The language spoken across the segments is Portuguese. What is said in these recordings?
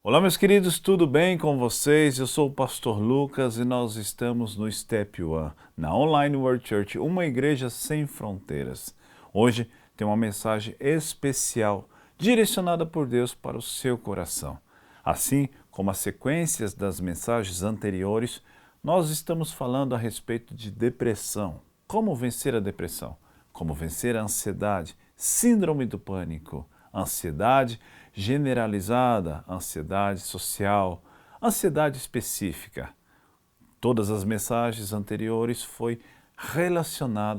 Olá, meus queridos, tudo bem com vocês? Eu sou o pastor Lucas e nós estamos no Step One, na Online World Church, uma igreja sem fronteiras. Hoje tem uma mensagem especial direcionada por Deus para o seu coração. Assim como as sequências das mensagens anteriores, nós estamos falando a respeito de depressão. Como vencer a depressão? Como vencer a ansiedade, síndrome do pânico, ansiedade generalizada, ansiedade social, ansiedade específica. Todas as mensagens anteriores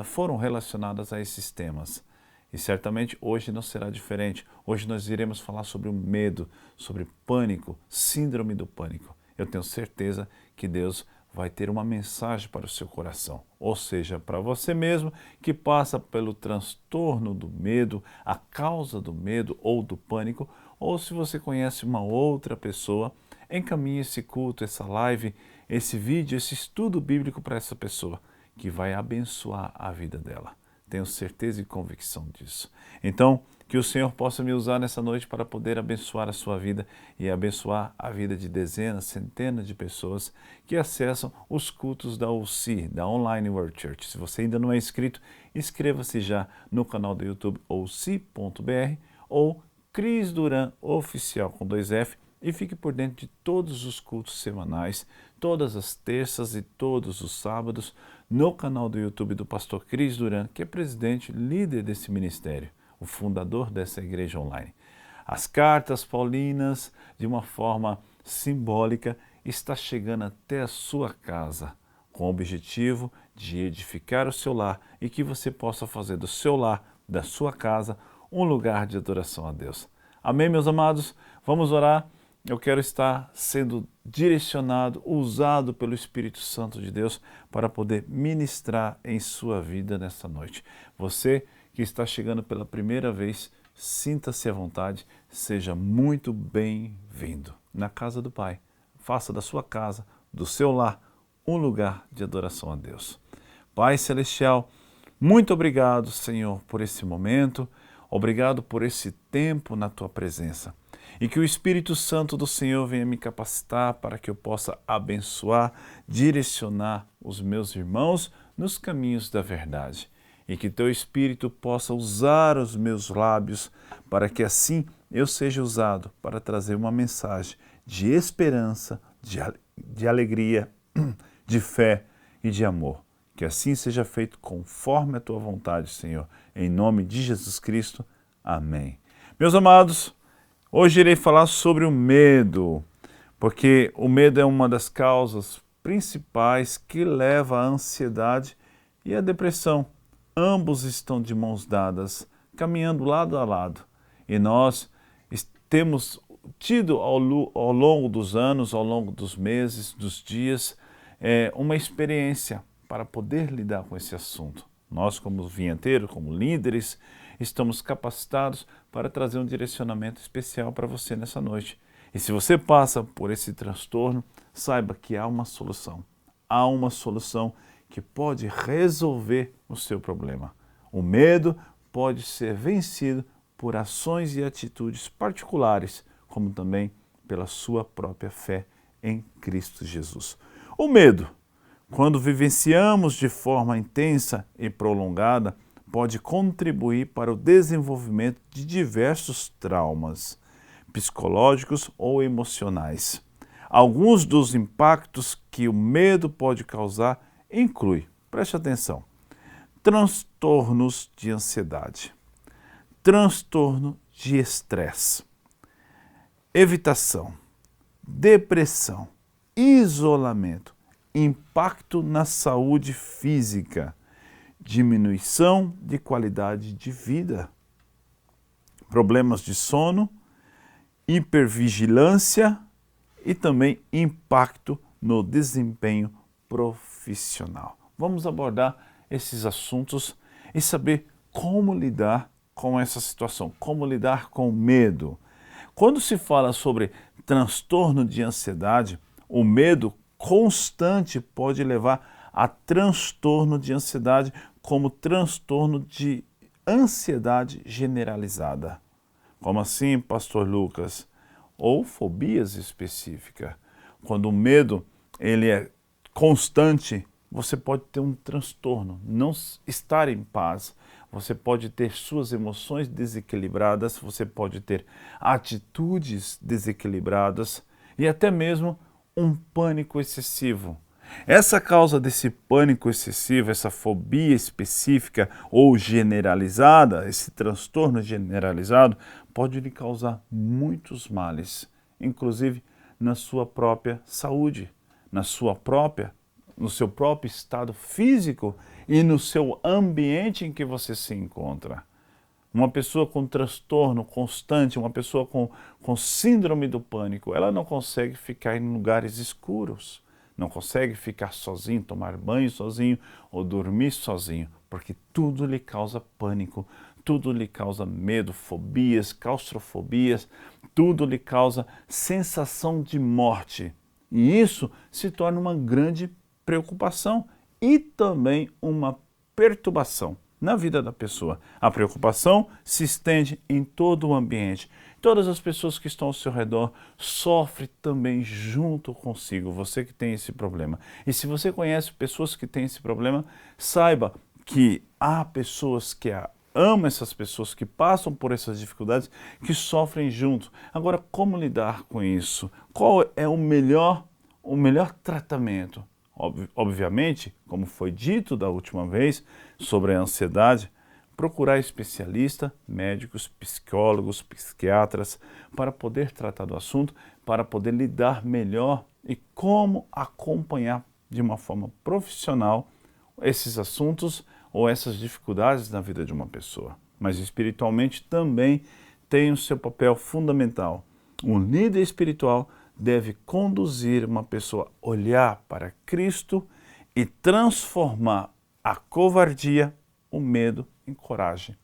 foram relacionadas a esses temas. E certamente hoje não será diferente. Hoje nós iremos falar sobre o medo, sobre pânico, síndrome do pânico. Eu tenho certeza que Deus vai ter uma mensagem para o seu coração, ou seja, para você mesmo que passa pelo transtorno do medo, a causa do medo ou do pânico, ou se você conhece uma outra pessoa, encaminhe esse culto, essa live, esse vídeo, esse estudo bíblico para essa pessoa, que vai abençoar a vida dela. Tenho certeza e convicção disso. Então, que o Senhor possa me usar nessa noite para poder abençoar a sua vida e abençoar a vida de dezenas, centenas de pessoas que acessam os cultos da OC, da Online World Church. Se você ainda não é inscrito, inscreva-se já no canal do YouTube OC.br ou Cris Duran Oficial com 2F e fique por dentro de todos os cultos semanais, todas as terças e todos os sábados, no canal do YouTube do pastor Cris Duran, que é presidente, líder desse ministério, o fundador dessa igreja online. As cartas paulinas, de uma forma simbólica, está chegando até a sua casa, com o objetivo de edificar o seu lar e que você possa fazer do seu lar, da sua casa, um lugar de adoração a Deus. Amém, meus amados? Vamos orar. Eu quero estar sendo direcionado, usado pelo Espírito Santo de Deus para poder ministrar em sua vida nessa noite. Você que está chegando pela primeira vez, sinta-se à vontade, seja muito bem-vindo na casa do Pai. Faça da sua casa, do seu lar, um lugar de adoração a Deus. Pai Celestial, muito obrigado, Senhor, por esse momento, obrigado por esse tempo na Tua presença. E que o Espírito Santo do Senhor venha me capacitar para que eu possa abençoar, direcionar os meus irmãos nos caminhos da verdade. E que Teu Espírito possa usar os meus lábios para que assim eu seja usado para trazer uma mensagem de esperança, de alegria, de fé e de amor. Que assim seja feito conforme a Tua vontade, Senhor. Em nome de Jesus Cristo. Amém. Meus amados, hoje irei falar sobre o medo, porque o medo é uma das causas principais que leva à ansiedade e à depressão. Ambos estão de mãos dadas, caminhando lado a lado. E nós temos tido ao longo dos anos, ao longo dos meses, dos dias, uma experiência para poder lidar com esse assunto. Nós, como vinheteiros, como líderes, estamos capacitados para trazer um direcionamento especial para você nessa noite. E se você passa por esse transtorno, saiba que há uma solução. Há uma solução que pode resolver o seu problema. O medo pode ser vencido por ações e atitudes particulares, como também pela sua própria fé em Cristo Jesus. O medo, quando vivenciamos de forma intensa e prolongada, pode contribuir para o desenvolvimento de diversos traumas psicológicos ou emocionais. Alguns dos impactos que o medo pode causar incluem, preste atenção, transtornos de ansiedade, transtorno de estresse, evitação, depressão, isolamento, impacto na saúde física, diminuição de qualidade de vida, problemas de sono, hipervigilância e também impacto no desempenho profissional. Vamos abordar esses assuntos e saber como lidar com essa situação, como lidar com o medo. Quando se fala sobre transtorno de ansiedade, o medo constante pode levar a transtorno de ansiedade como transtorno de ansiedade generalizada. Como assim, pastor Lucas? ou fobias específicas. Quando o medo ele é constante, você pode ter um transtorno, não estar em paz. Você pode ter suas emoções desequilibradas, você pode ter atitudes desequilibradas e até mesmo um pânico excessivo. Essa causa desse pânico excessivo, essa fobia específica ou generalizada, esse transtorno generalizado, pode lhe causar muitos males, inclusive na sua própria saúde, no seu próprio estado físico e no seu ambiente em que você se encontra. Uma pessoa com transtorno constante, uma pessoa com síndrome do pânico, ela não consegue ficar em lugares escuros, não consegue ficar sozinho, tomar banho sozinho ou dormir sozinho, porque tudo lhe causa pânico, tudo lhe causa medo, fobias, claustrofobias, tudo lhe causa sensação de morte. E isso se torna uma grande preocupação e também uma perturbação na vida da pessoa. A preocupação se estende em todo o ambiente. Todas as pessoas que estão ao seu redor sofrem também junto consigo, você que tem esse problema. E se você conhece pessoas que têm esse problema, saiba que há pessoas que amam essas pessoas, que passam por essas dificuldades, que sofrem junto. Agora, como lidar com isso? Qual é o melhor tratamento? Obviamente, como foi dito da última vez sobre a ansiedade, procurar especialistas, médicos, psicólogos, psiquiatras, para poder tratar do assunto, para poder lidar melhor e como acompanhar de uma forma profissional esses assuntos ou essas dificuldades na vida de uma pessoa. Mas espiritualmente também tem o seu papel fundamental. Um líder espiritual deve conduzir uma pessoa a olhar para Cristo e transformar a covardia, o medo em coragem.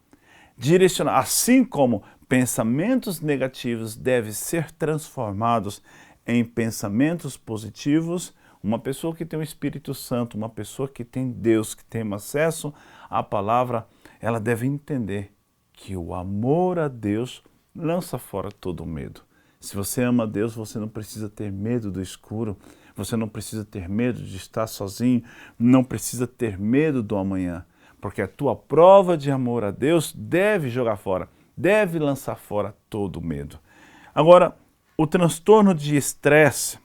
Direcionar, assim como pensamentos negativos devem ser transformados em pensamentos positivos, uma pessoa que tem o Espírito Santo, uma pessoa que tem Deus, que tem acesso à palavra, ela deve entender que o amor a Deus lança fora todo o medo. Se você ama a Deus, você não precisa ter medo do escuro, você não precisa ter medo de estar sozinho, não precisa ter medo do amanhã, porque a tua prova de amor a Deus deve jogar fora, deve lançar fora todo o medo. Agora, o transtorno de estresse,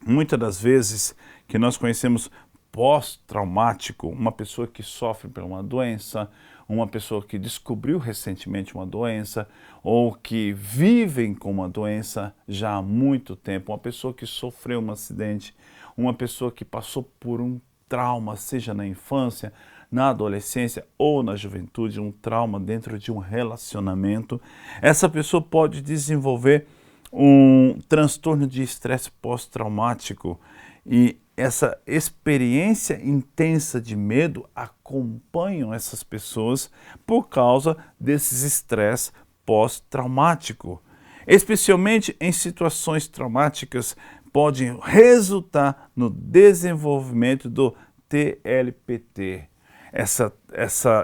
muitas das vezes que nós conhecemos pós-traumático, uma pessoa que sofre por uma doença, uma pessoa que descobriu recentemente uma doença ou que vivem com uma doença já há muito tempo, uma pessoa que sofreu um acidente, uma pessoa que passou por um trauma, seja na infância, na adolescência ou na juventude, um trauma dentro de um relacionamento, essa pessoa pode desenvolver um transtorno de estresse pós-traumático e essa experiência intensa de medo acompanham essas pessoas por causa desses estresse pós-traumático. Especialmente em situações traumáticas, podem resultar no desenvolvimento do TLPT,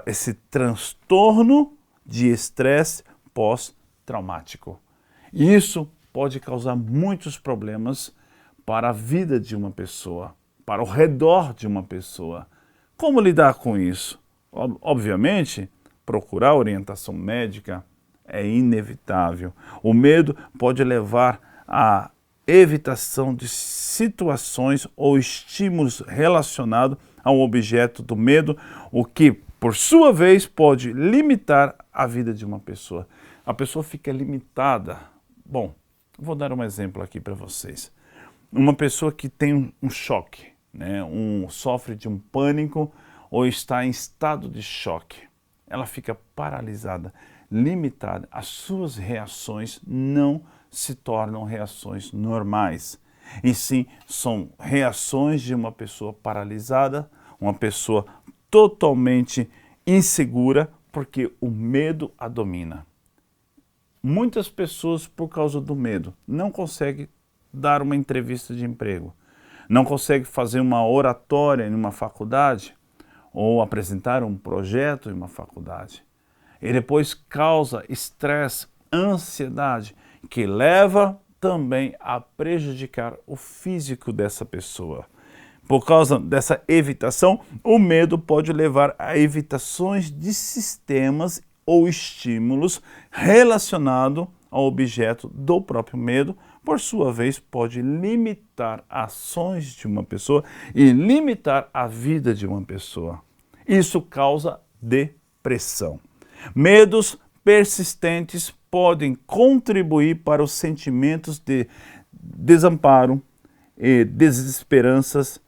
esse transtorno de estresse pós-traumático. Isso pode causar muitos problemas para a vida de uma pessoa, para o redor de uma pessoa. Como lidar com isso? Obviamente, procurar orientação médica é inevitável. O medo pode levar à evitação de situações ou estímulos relacionados ao objeto do medo, o que, por sua vez, pode limitar a vida de uma pessoa. A pessoa fica limitada. Bom, vou dar um exemplo aqui para vocês. Uma pessoa que tem um choque, né? Sofre de um pânico ou está em estado de choque, ela fica paralisada, limitada. As suas reações não se tornam reações normais, e sim são reações de uma pessoa paralisada, uma pessoa totalmente insegura, porque o medo a domina. Muitas pessoas, por causa do medo, não conseguem dar uma entrevista de emprego, não conseguem fazer uma oratória em uma faculdade ou apresentar um projeto em uma faculdade. E depois causa estresse, ansiedade, que leva também a prejudicar o físico dessa pessoa. Por causa dessa evitação, o medo pode levar a evitações de sistemas ou estímulos relacionados ao objeto do próprio medo, por sua vez, pode limitar ações de uma pessoa e limitar a vida de uma pessoa. Isso causa depressão. Medos persistentes podem contribuir para os sentimentos de desamparo e desesperanças,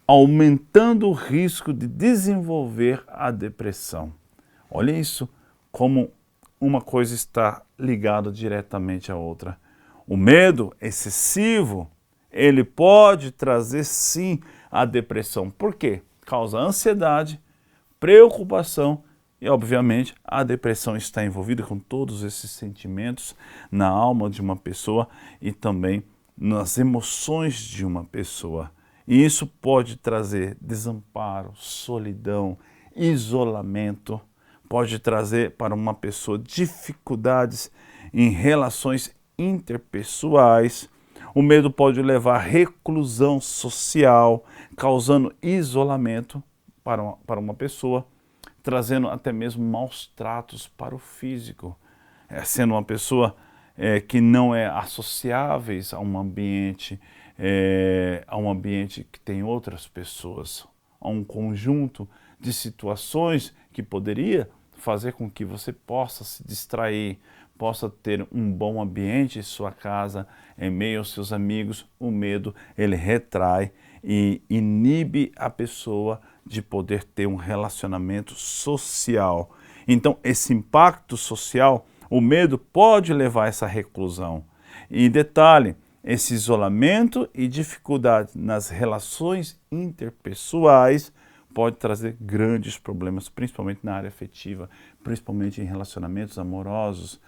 aumentando o risco de desenvolver a depressão. Olha isso, como uma coisa está ligada diretamente à outra. O medo excessivo, ele pode trazer sim a depressão. Por quê? Causa ansiedade, preocupação e, obviamente, a depressão está envolvida com todos esses sentimentos na alma de uma pessoa e também nas emoções de uma pessoa. E isso pode trazer desamparo, solidão, isolamento, pode trazer para uma pessoa dificuldades em relações interpessoais. O medo pode levar à reclusão social, causando isolamento para uma pessoa, trazendo até mesmo maus tratos para o físico, sendo uma pessoa que não é associável a um ambiente que tem outras pessoas, a um conjunto de situações que poderia fazer com que você possa se distrair, possa ter um bom ambiente em sua casa, em meio aos seus amigos. O medo, ele retrai e inibe a pessoa de poder ter um relacionamento social. Então, esse impacto social, o medo pode levar a essa reclusão. E detalhe, esse isolamento e dificuldade nas relações interpessoais pode trazer grandes problemas, principalmente na área afetiva, principalmente em relacionamentos amorosos,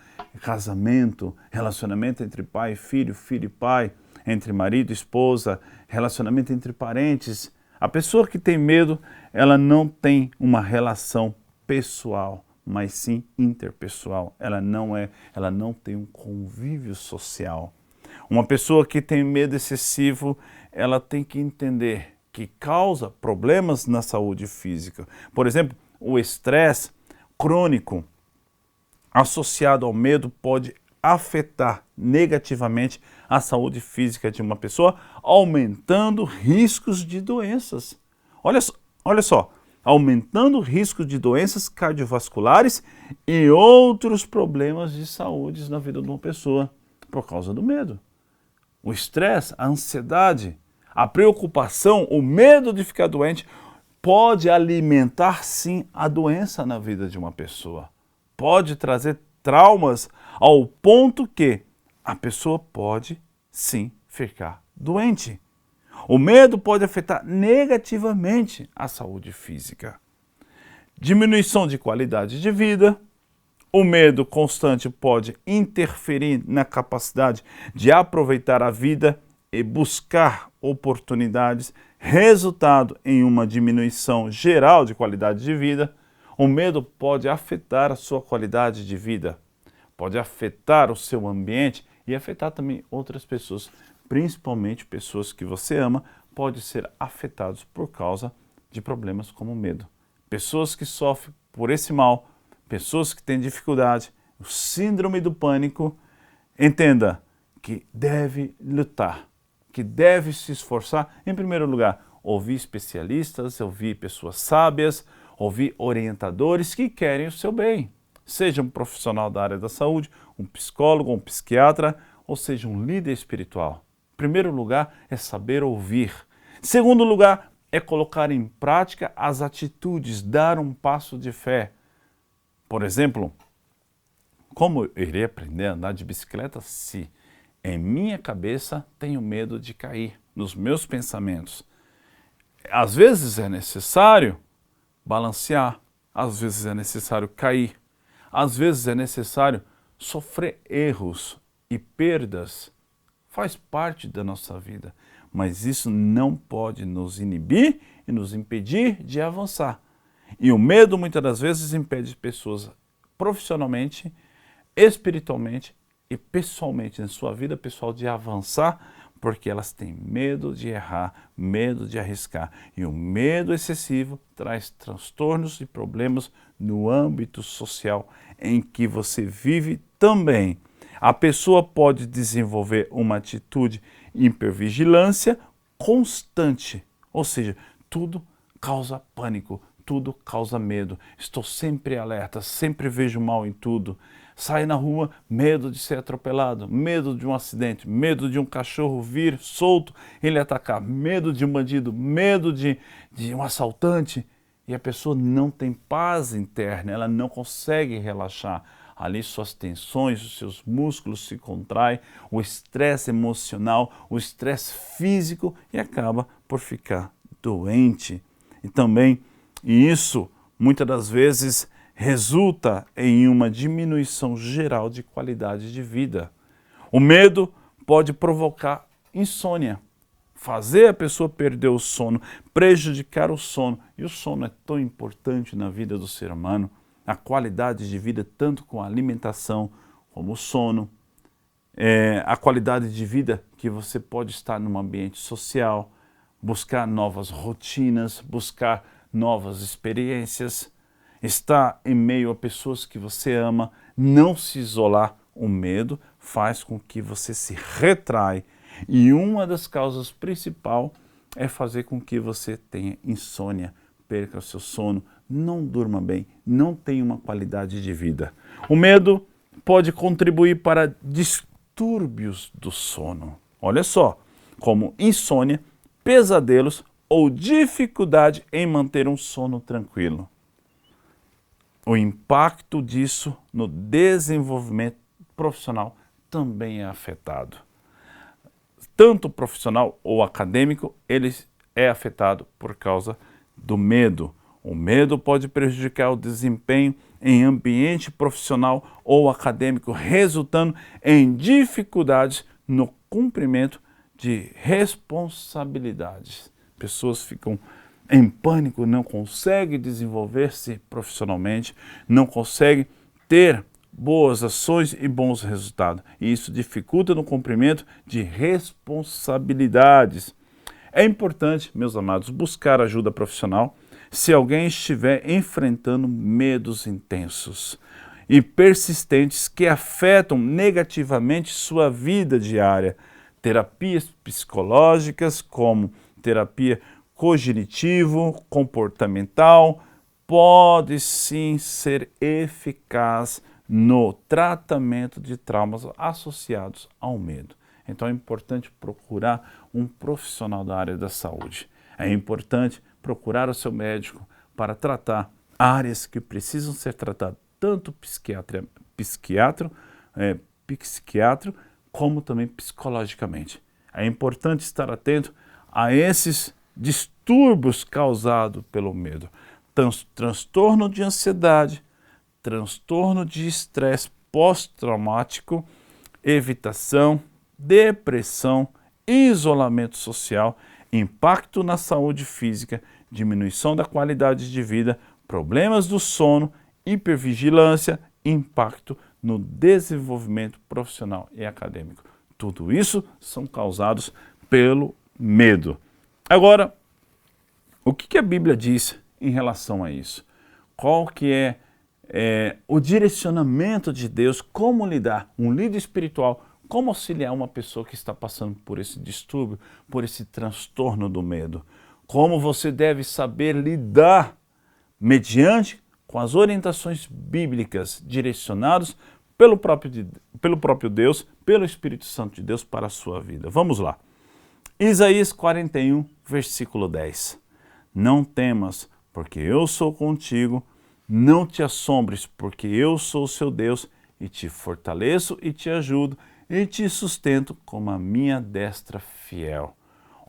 casamento, relacionamento entre pai e filho, filho e pai, entre marido e esposa, relacionamento entre parentes. A pessoa que tem medo, ela não tem uma relação pessoal, mas sim interpessoal. Ela não tem um convívio social. Uma pessoa que tem medo excessivo, ela tem que entender que causa problemas na saúde física. Por exemplo, o estresse crônico associado ao medo pode afetar negativamente a saúde física de uma pessoa, aumentando riscos de doenças. Olha só, aumentando o risco de doenças cardiovasculares e outros problemas de saúde na vida de uma pessoa, por causa do medo. O estresse, a ansiedade, a preocupação, o medo de ficar doente pode alimentar sim a doença na vida de uma pessoa. Pode trazer traumas ao ponto que a pessoa pode sim ficar doente. O medo pode afetar negativamente a saúde física. Diminuição de qualidade de vida. O medo constante pode interferir na capacidade de aproveitar a vida e buscar oportunidades, resultado em uma diminuição geral de qualidade de vida. O medo pode afetar a sua qualidade de vida, pode afetar o seu ambiente e afetar também outras pessoas, principalmente pessoas que você ama, podem ser afetados por causa de problemas como medo. Pessoas que sofrem por esse mal, pessoas que têm dificuldade, o síndrome do pânico, entenda que deve lutar, que deve se esforçar, em primeiro lugar, ouvir especialistas, ouvir pessoas sábias, ouvir orientadores que querem o seu bem. Seja um profissional da área da saúde, um psicólogo, um psiquiatra, ou seja um líder espiritual. Em primeiro lugar, é saber ouvir. Em segundo lugar, é colocar em prática as atitudes, dar um passo de fé. Por exemplo, como eu irei aprender a andar de bicicleta se em minha cabeça tenho medo de cair, nos meus pensamentos? Às vezes é necessário balancear, às vezes é necessário cair, às vezes é necessário sofrer erros e perdas. Faz parte da nossa vida, mas isso não pode nos inibir e nos impedir de avançar. E o medo muitas das vezes impede pessoas profissionalmente, espiritualmente e pessoalmente, na sua vida pessoal, de avançar, porque elas têm medo de errar, medo de arriscar. E o medo excessivo traz transtornos e problemas no âmbito social em que você vive também. A pessoa pode desenvolver uma atitude de hipervigilância constante, ou seja, tudo causa pânico, tudo causa medo. Estou sempre alerta, sempre vejo mal em tudo. Sai na rua, medo de ser atropelado, medo de um acidente, medo de um cachorro vir solto, ele atacar, medo de um bandido, medo de um assaltante. E a pessoa não tem paz interna, ela não consegue relaxar. Ali suas tensões, os seus músculos se contraem, o estresse emocional, o estresse físico e acaba por ficar doente. E também, isso muitas das vezes resulta em uma diminuição geral de qualidade de vida. O medo pode provocar insônia, fazer a pessoa perder o sono, prejudicar o sono. E o sono é tão importante na vida do ser humano, a qualidade de vida tanto com a alimentação como o sono, a qualidade de vida que você pode estar num ambiente social, buscar novas rotinas, buscar novas experiências, estar em meio a pessoas que você ama, não se isolar. O medo faz com que você se retrai e uma das causas principais é fazer com que você tenha insônia, perca o seu sono, não durma bem, não tenha uma qualidade de vida. O medo pode contribuir para distúrbios do sono. Olha só, como insônia, pesadelos ou dificuldade em manter um sono tranquilo. O impacto disso no desenvolvimento profissional também é afetado. Tanto profissional ou acadêmico, ele é afetado por causa do medo. O medo pode prejudicar o desempenho em ambiente profissional ou acadêmico, resultando em dificuldades no cumprimento de responsabilidades. Pessoas ficam em pânico, não conseguem desenvolver-se profissionalmente, não conseguem ter boas ações e bons resultados. E isso dificulta no cumprimento de responsabilidades. É importante, meus amados, buscar ajuda profissional se alguém estiver enfrentando medos intensos e persistentes que afetam negativamente sua vida diária. Terapias psicológicas, como terapia cognitivo-comportamental, pode sim ser eficaz no tratamento de traumas associados ao medo. Então é importante procurar um profissional da área da saúde. É importante procurar o seu médico para tratar áreas que precisam ser tratadas, tanto psiquiatra como também psicologicamente. É importante estar atento a esses distúrbios causados pelo medo. Transtorno de ansiedade, transtorno de estresse pós-traumático, evitação, depressão, isolamento social, impacto na saúde física, diminuição da qualidade de vida, problemas do sono, hipervigilância, impacto no desenvolvimento profissional e acadêmico. Tudo isso são causados pelo medo. Agora, o que a Bíblia diz em relação a isso? Qual que é o direcionamento de Deus, como lidar, um líder espiritual, como auxiliar uma pessoa que está passando por esse distúrbio, por esse transtorno do medo? Como você deve saber lidar mediante com as orientações bíblicas direcionadas pelo próprio Deus, pelo Espírito Santo de Deus para a sua vida. Vamos lá. Isaías 41, versículo 10. Não temas, porque eu sou contigo. Não te assombres, porque eu sou o seu Deus e te fortaleço e te ajudo e te sustento com a minha destra fiel.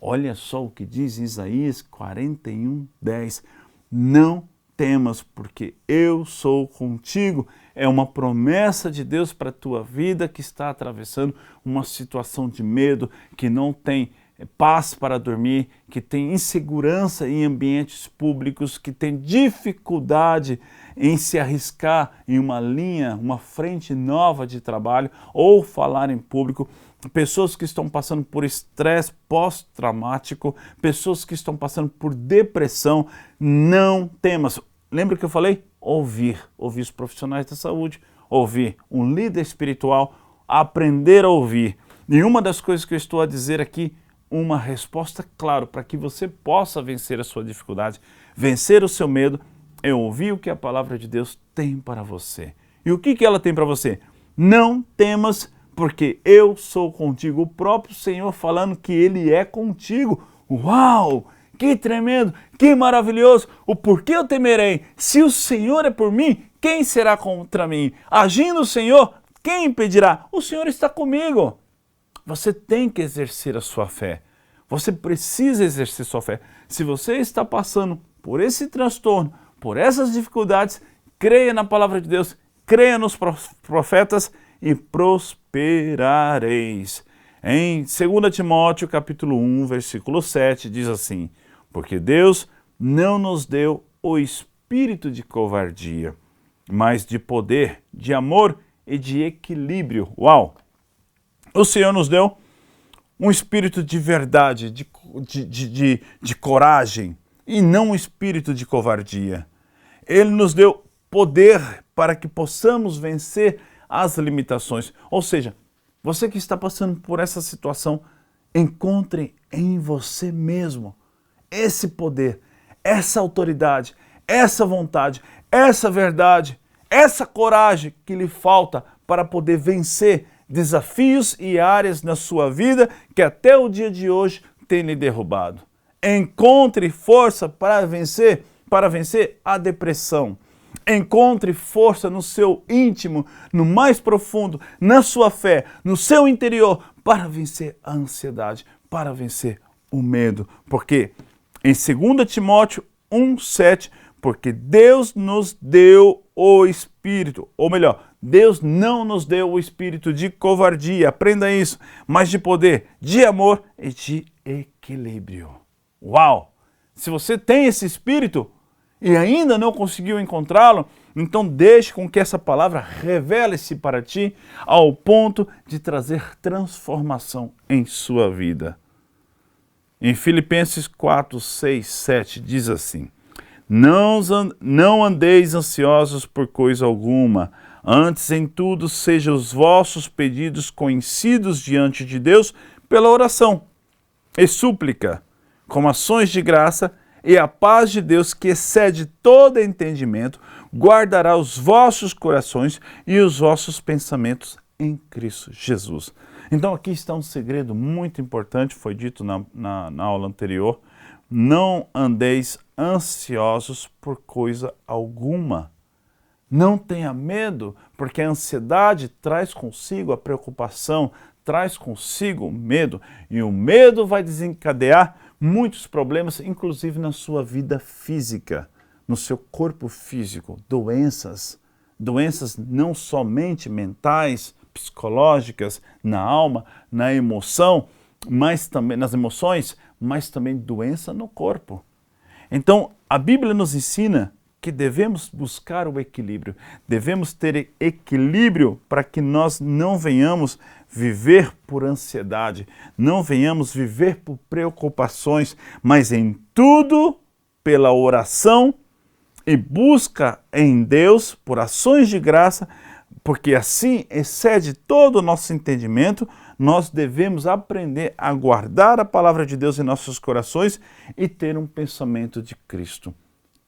Olha só o que diz Isaías 41, 10. Não temas, porque eu sou contigo. É uma promessa de Deus para a tua vida que está atravessando uma situação de medo, que não tem paz para dormir, que tem insegurança em ambientes públicos, que tem dificuldade em se arriscar em uma linha, uma frente nova de trabalho ou falar em público, pessoas que estão passando por estresse pós-traumático, pessoas que estão passando por depressão, não temas. Lembra que eu falei? Ouvir os profissionais da saúde, ouvir um líder espiritual, aprender a ouvir. E uma das coisas que eu estou a dizer aqui, uma resposta clara para que você possa vencer a sua dificuldade, vencer o seu medo, é ouvir o que a palavra de Deus tem para você. E o que ela tem para você? Não temas, porque eu sou contigo. O próprio Senhor falando que Ele é contigo. Uau! Que tremendo! Que maravilhoso! O porquê eu temerei? Se o Senhor é por mim, quem será contra mim? Agindo o Senhor, quem impedirá? O Senhor está comigo. Você tem que exercer a sua fé. Você precisa exercer sua fé. Se você está passando por esse transtorno, por essas dificuldades, creia na palavra de Deus, creia nos profetas e prosperareis. Em 2 Timóteo capítulo 1, versículo 7, diz assim: porque Deus não nos deu o espírito de covardia, mas de poder, de amor e de equilíbrio. Uau! O Senhor nos deu um espírito de verdade, de coragem, e não um espírito de covardia. Ele nos deu poder para que possamos vencer as limitações. Ou seja, você que está passando por essa situação, encontre em você mesmo esse poder, essa autoridade, essa vontade, essa verdade, essa coragem que lhe falta para poder vencer desafios e áreas na sua vida que até o dia de hoje tem lhe derrubado. Encontre força para vencer a depressão. Encontre força no seu íntimo, no mais profundo, na sua fé, no seu interior, para vencer a ansiedade, para vencer o medo. Porque em 2 Timóteo 1,7, porque Deus nos deu o espírito, ou melhor, Deus não nos deu o espírito de covardia, aprenda isso, mas de poder, de amor e de equilíbrio. Uau! Se você tem esse espírito e ainda não conseguiu encontrá-lo, então deixe com que essa palavra revele-se para ti ao ponto de trazer transformação em sua vida. Em Filipenses 4, 6, 7 diz assim: não andeis ansiosos por coisa alguma, antes em tudo sejam os vossos pedidos conhecidos diante de Deus pela oração e súplica, com ações de graça, e a paz de Deus, que excede todo entendimento, guardará os vossos corações e os vossos pensamentos em Cristo Jesus. Então aqui está um segredo muito importante, foi dito na aula anterior: não andeis ansiosos por coisa alguma. Não tenha medo, porque a ansiedade traz consigo a preocupação, traz consigo o medo, e o medo vai desencadear muitos problemas, inclusive na sua vida física, no seu corpo físico, doenças não somente mentais, psicológicas, na alma, na emoção, mas também nas emoções, mas também doença no corpo. Então, a Bíblia nos ensina que devemos buscar o equilíbrio, devemos ter equilíbrio para que nós não venhamos viver por ansiedade, não venhamos viver por preocupações, mas em tudo pela oração e busca em Deus por ações de graça, porque assim excede todo o nosso entendimento. Nós devemos aprender a guardar a palavra de Deus em nossos corações e ter um pensamento de Cristo.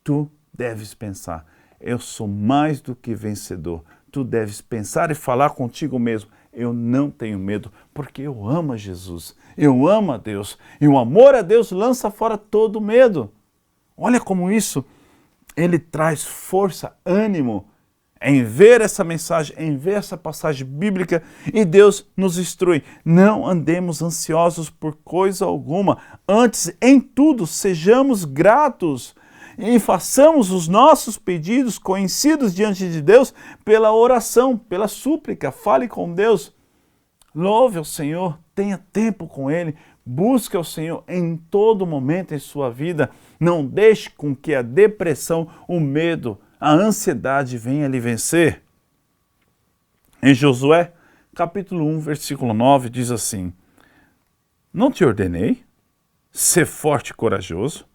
Tu deves pensar: eu sou mais do que vencedor. Tu deves pensar e falar contigo mesmo: eu não tenho medo, porque eu amo a Jesus, eu amo a Deus, e o amor a Deus lança fora todo medo. Olha como isso, ele traz força, ânimo, em ver essa mensagem, em ver essa passagem bíblica, e Deus nos instrui: não andemos ansiosos por coisa alguma, antes em tudo sejamos gratos e façamos os nossos pedidos conhecidos diante de Deus pela oração, pela súplica. Fale com Deus. louve ao Senhor, tenha tempo com Ele, busque ao Senhor em todo momento em sua vida. Não deixe com que a depressão, o medo, a ansiedade venha lhe vencer. Em Josué, capítulo 1, versículo 9, diz assim: Não te ordenei? Sê forte e corajoso.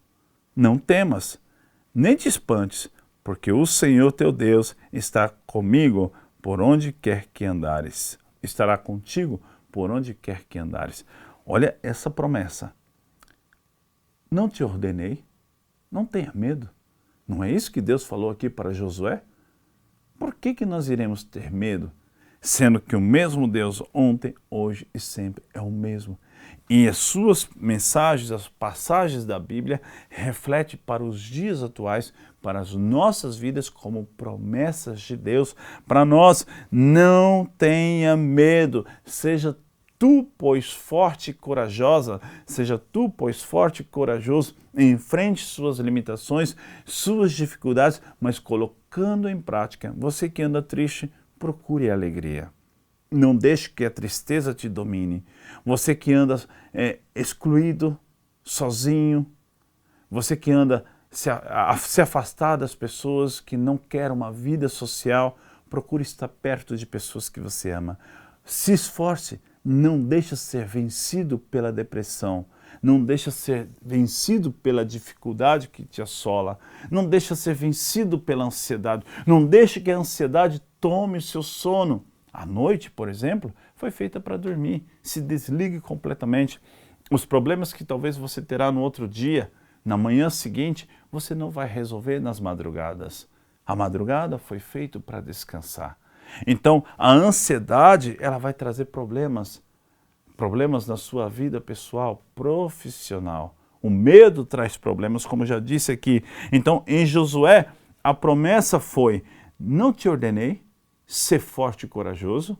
Não temas, nem te espantes, porque o Senhor teu Deus está comigo por onde quer que andares. Estará contigo por onde quer que andares. Olha essa promessa. Não te ordenei? Não tenha medo. Não é isso que Deus falou aqui para Josué? Por que nós iremos ter medo? Sendo que o mesmo Deus ontem, hoje e sempre é o mesmo. E as suas mensagens, as passagens da Bíblia, refletem para os dias atuais, para as nossas vidas, como promessas de Deus para nós. Não tenha medo, seja tu, pois, forte e corajosa, seja tu, pois, forte e corajoso, enfrente suas limitações, suas dificuldades, mas colocando em prática. Você que anda triste, procure a alegria. Não deixe que a tristeza te domine. Você que anda excluído, sozinho, você que anda se afastar das pessoas, que não quer uma vida social, procure estar perto de pessoas que você ama. Se esforce, não deixe ser vencido pela depressão, não deixe ser vencido pela dificuldade que te assola, não deixe ser vencido pela ansiedade, não deixe que a ansiedade tome o seu sono. A noite, por exemplo, foi feita para dormir. Se desligue completamente. Os problemas que talvez você terá no outro dia, na manhã seguinte, você não vai resolver nas madrugadas. A madrugada foi feita para descansar. Então, a ansiedade, ela vai trazer problemas na sua vida pessoal, profissional. O medo traz problemas, como eu já disse aqui. Então, em Josué, a promessa foi: não te ordenei ser forte e corajoso,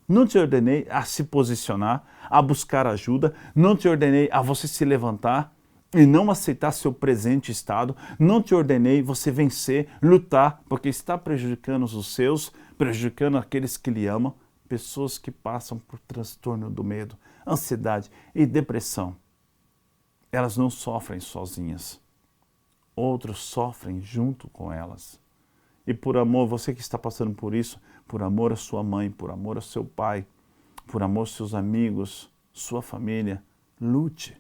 não te ordenei a se posicionar, a buscar ajuda, não te ordenei a você se levantar e não aceitar seu presente estado, não te ordenei você vencer, lutar, porque está prejudicando os seus, prejudicando aqueles que lhe amam, pessoas que passam por transtorno do medo, ansiedade e depressão. Elas não sofrem sozinhas, outros sofrem junto com elas. E por amor, você que está passando por isso, por amor à sua mãe, por amor ao seu pai, por amor aos seus amigos, sua família, lute.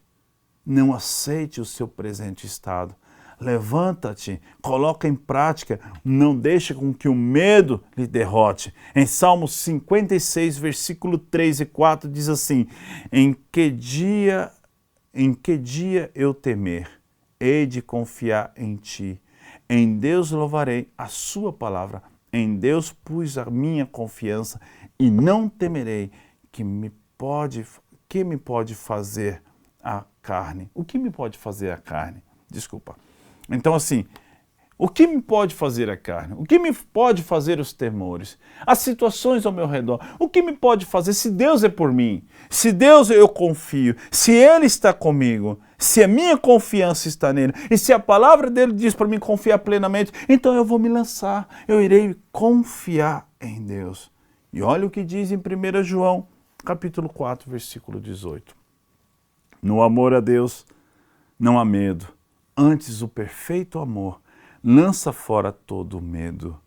Não aceite o seu presente estado. Levanta-te, coloca em prática, não deixe com que o medo lhe derrote. Em Salmos 56, versículo 3 e 4 diz assim: Em que dia eu temer? Hei de confiar em ti. Em Deus louvarei a sua palavra. Em Deus pus a minha confiança e não temerei que me pode fazer a carne. O que me pode fazer a carne? Desculpa. Então, assim, o que me pode fazer a carne? O que me pode fazer os temores? As situações ao meu redor? O que me pode fazer se Deus é por mim? Se Deus eu confio? Se Ele está comigo? Se a minha confiança está nele? E se a palavra dele diz para mim confiar plenamente, então eu vou me lançar. Eu irei confiar em Deus. E olha o que diz em 1 João, capítulo 4, versículo 18. No amor a Deus não há medo. Antes, o perfeito amor lança fora todo o medo,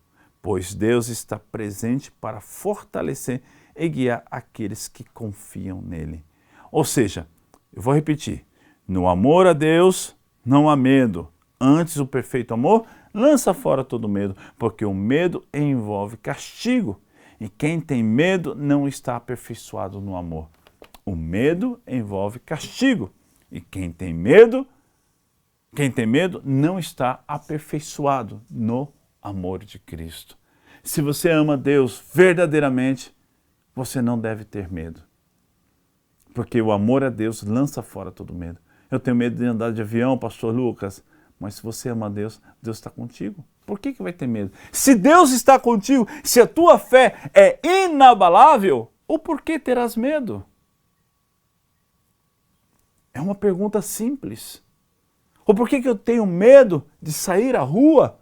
pois Deus está presente para fortalecer e guiar aqueles que confiam nele. Ou seja, eu vou repetir, no amor a Deus não há medo. Antes, o perfeito amor lança fora todo o medo, porque o medo envolve castigo, e quem tem medo não está aperfeiçoado no amor. O medo envolve castigo, e quem tem medo não está aperfeiçoado no amor de Cristo. Se você ama Deus verdadeiramente, você não deve ter medo. Porque o amor a Deus lança fora todo medo. Eu tenho medo de andar de avião, pastor Lucas, mas se você ama Deus, Deus está contigo. Por que vai ter medo? Se Deus está contigo, se a tua fé é inabalável, o porquê terás medo? É uma pergunta simples. Ou por que eu tenho medo de sair à rua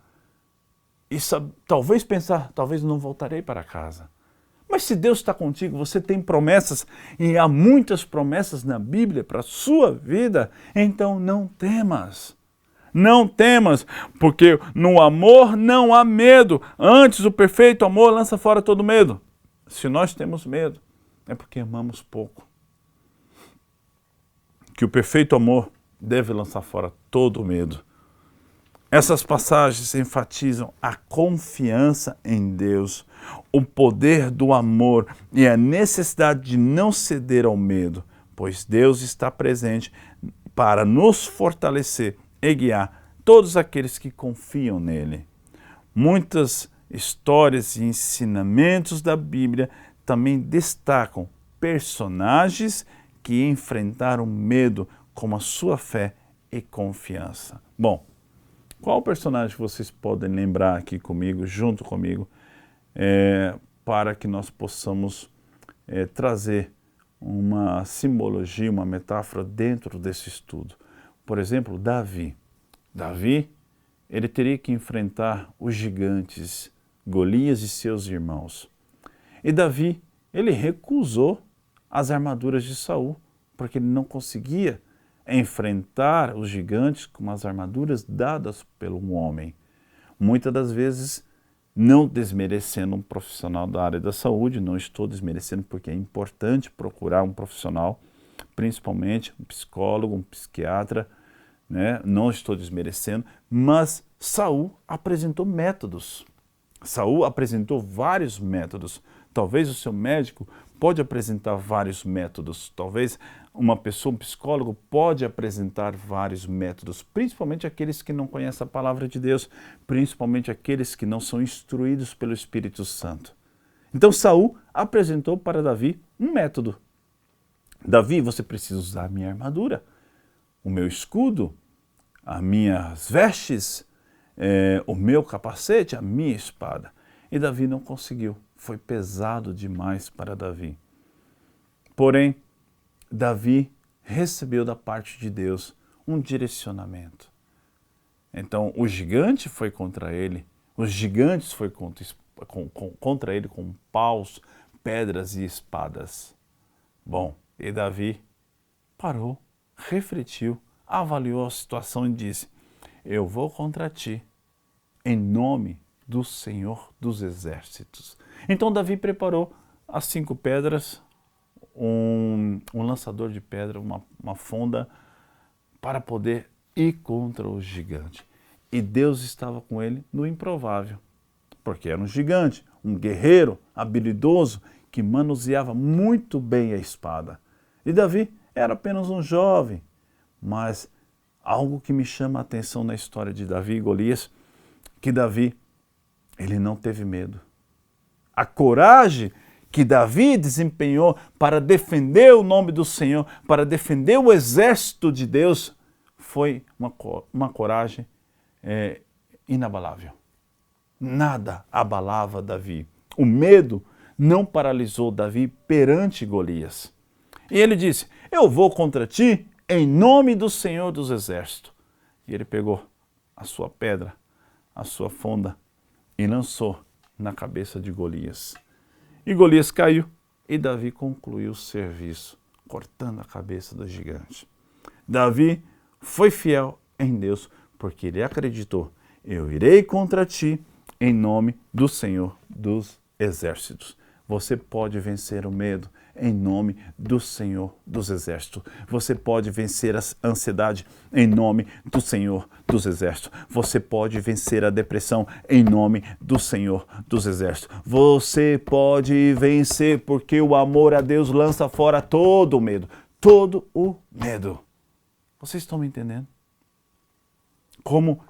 e talvez pensar, talvez não voltarei para casa? Mas se Deus está contigo, você tem promessas, e há muitas promessas na Bíblia para a sua vida, então não temas. Não temas, porque no amor não há medo. Antes, o perfeito amor lança fora todo medo. Se nós temos medo, é porque amamos pouco. Que o perfeito amor deve lançar fora todo medo. Essas passagens enfatizam a confiança em Deus, o poder do amor e a necessidade de não ceder ao medo, pois Deus está presente para nos fortalecer e guiar todos aqueles que confiam nele. Muitas histórias e ensinamentos da Bíblia também destacam personagens que enfrentaram medo com a sua fé e confiança. Bom, qual personagem vocês podem lembrar aqui comigo, junto comigo, para que nós possamos trazer uma simbologia, uma metáfora dentro desse estudo? Por exemplo, Davi. Davi, ele teria que enfrentar os gigantes, Golias e seus irmãos. E Davi, ele recusou as armaduras de Saul, porque ele não conseguia enfrentar os gigantes com as armaduras dadas pelo homem. Muitas das vezes, não desmerecendo um profissional da área da saúde, não estou desmerecendo porque é importante procurar um profissional, principalmente um psicólogo, um psiquiatra, né? Não estou desmerecendo, mas Saul apresentou métodos. Saul apresentou vários métodos. Talvez o seu médico pode apresentar vários métodos. Talvez uma pessoa, um psicólogo, pode apresentar vários métodos, principalmente aqueles que não conhecem a palavra de Deus, principalmente aqueles que não são instruídos pelo Espírito Santo. Então Saul apresentou para Davi um método. Davi, você precisa usar a minha armadura, o meu escudo, as minhas vestes, o meu capacete, a minha espada. E Davi não conseguiu. Foi pesado demais para Davi. Porém, Davi recebeu da parte de Deus um direcionamento. Então, o gigante foi contra ele, os gigantes foi contra ele com paus, pedras e espadas. Bom, e Davi parou, refletiu, avaliou a situação e disse: eu vou contra ti, em nome do Senhor dos Exércitos. Então Davi preparou as 5 pedras, um lançador de pedra, uma fonda, para poder ir contra o gigante. E Deus estava com ele no improvável, porque era um gigante, um guerreiro habilidoso, que manuseava muito bem a espada. E Davi era apenas um jovem, mas algo que me chama a atenção na história de Davi e Golias, que Davi, ele não teve medo. A coragem que Davi desempenhou para defender o nome do Senhor, para defender o exército de Deus, foi uma coragem inabalável. Nada abalava Davi. O medo não paralisou Davi perante Golias. E ele disse: eu vou contra ti em nome do Senhor dos Exércitos. E ele pegou a sua pedra, a sua fonda, e lançou na cabeça de Golias. E Golias caiu, e Davi concluiu o serviço, cortando a cabeça do gigante. Davi foi fiel em Deus, porque ele acreditou: eu irei contra ti em nome do Senhor dos Exércitos. Você pode vencer o medo em nome do Senhor dos Exércitos. Você pode vencer a ansiedade em nome do Senhor dos Exércitos. Você pode vencer a depressão em nome do Senhor dos Exércitos. Você pode vencer, porque o amor a Deus lança fora todo o medo. Todo o medo. Vocês estão me entendendo? Como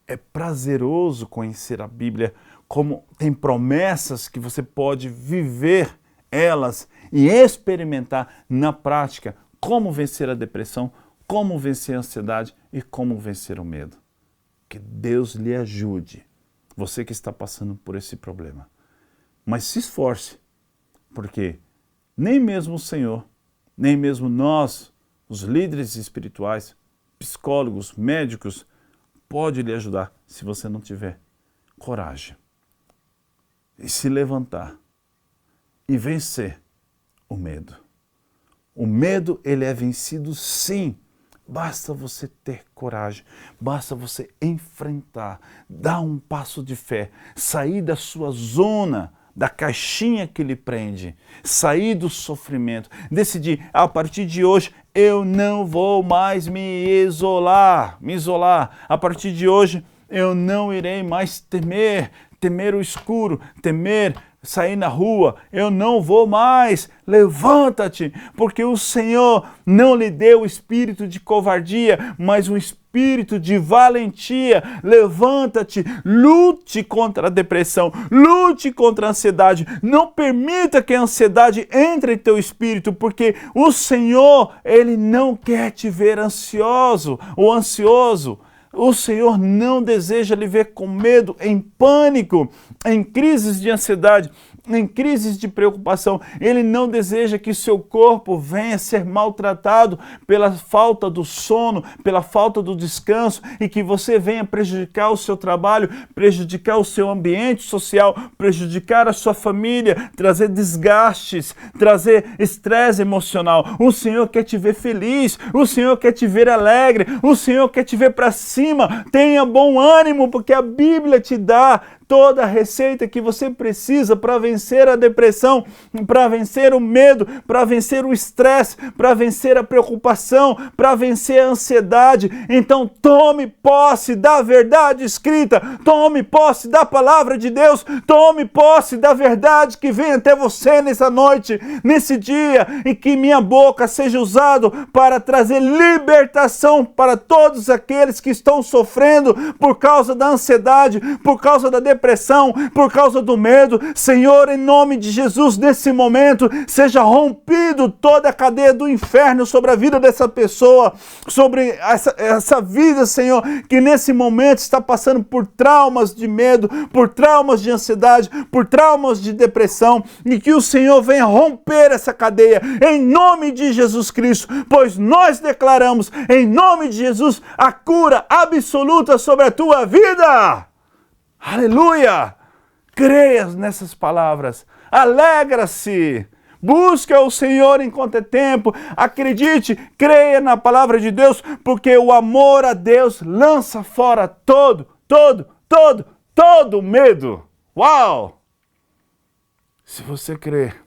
é prazeroso conhecer a Bíblia, como tem promessas que você pode viver elas e experimentar na prática como vencer a depressão, como vencer a ansiedade e como vencer o medo. Que Deus lhe ajude, você que está passando por esse problema. Mas se esforce, porque nem mesmo o Senhor, nem mesmo nós, os líderes espirituais, psicólogos, médicos, pode lhe ajudar se você não tiver coragem e se levantar e vencer o medo. O medo, ele é vencido sim. Basta você ter coragem, basta você enfrentar, dar um passo de fé, sair da sua zona, da caixinha que lhe prende, sair do sofrimento, decidir, a partir de hoje eu não vou mais me isolar, a partir de hoje eu não irei mais temer o escuro, temer sair na rua, eu não vou mais, levanta-te, porque o Senhor não lhe deu o espírito de covardia, mas um espírito de valentia. Levanta-te, lute contra a depressão, lute contra a ansiedade, não permita que a ansiedade entre em teu espírito, porque o Senhor, Ele não quer te ver ansioso ou ansioso. O Senhor não deseja lhe ver com medo, em pânico, em crises de ansiedade, em crises de preocupação. Ele não deseja que seu corpo venha ser maltratado pela falta do sono, pela falta do descanso, e que você venha prejudicar o seu trabalho, prejudicar o seu ambiente social, prejudicar a sua família, trazer desgastes, trazer estresse emocional. O Senhor quer te ver feliz, o Senhor quer te ver alegre, o Senhor quer te ver para cima. Tenha bom ânimo, porque a Bíblia te dá toda a receita que você precisa para vencer a depressão, para vencer o medo, para vencer o estresse, para vencer a preocupação, para vencer a ansiedade. Então tome posse da verdade escrita, tome posse da palavra de Deus, tome posse da verdade que vem até você nessa noite, nesse dia, e que minha boca seja usada para trazer libertação para todos aqueles que estão sofrendo por causa da ansiedade, por causa da depressão, por causa do medo. Senhor, em nome de Jesus, nesse momento, seja rompido toda a cadeia do inferno sobre a vida dessa pessoa, sobre essa vida, Senhor, que nesse momento está passando por traumas de medo, por traumas de ansiedade, por traumas de depressão, e que o Senhor venha romper essa cadeia, em nome de Jesus Cristo, pois nós declaramos, em nome de Jesus, a cura absoluta sobre a tua vida. Aleluia! Creia nessas palavras, alegra-se, busca o Senhor enquanto é tempo, acredite, creia na palavra de Deus, porque o amor a Deus lança fora todo medo. Uau! Se você crer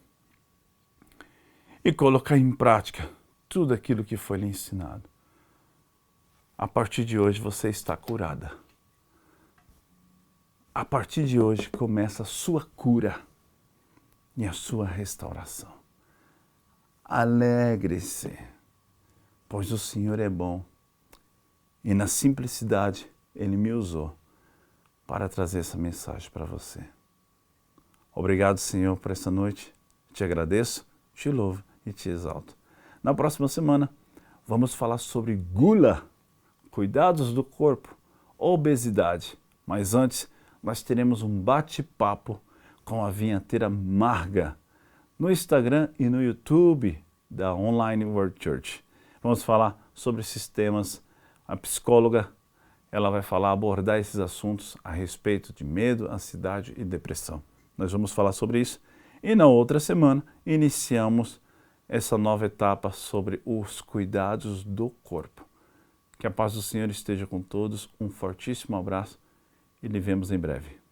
e colocar em prática tudo aquilo que foi lhe ensinado, a partir de hoje você está curada. A partir de hoje começa a sua cura e a sua restauração. Alegre-se, pois o Senhor é bom e na simplicidade Ele me usou para trazer essa mensagem para você. Obrigado, Senhor, por essa noite. Te agradeço, te louvo e te exalto. Na próxima semana vamos falar sobre gula, cuidados do corpo, obesidade. Mas antes, nós teremos um bate-papo com a vinheteira Marga no Instagram e no YouTube da Online World Church. Vamos falar sobre esses temas. A psicóloga, ela vai abordar esses assuntos a respeito de medo, ansiedade e depressão. Nós vamos falar sobre isso e na outra semana iniciamos essa nova etapa sobre os cuidados do corpo. Que a paz do Senhor esteja com todos. Um fortíssimo abraço e nos vemos em breve.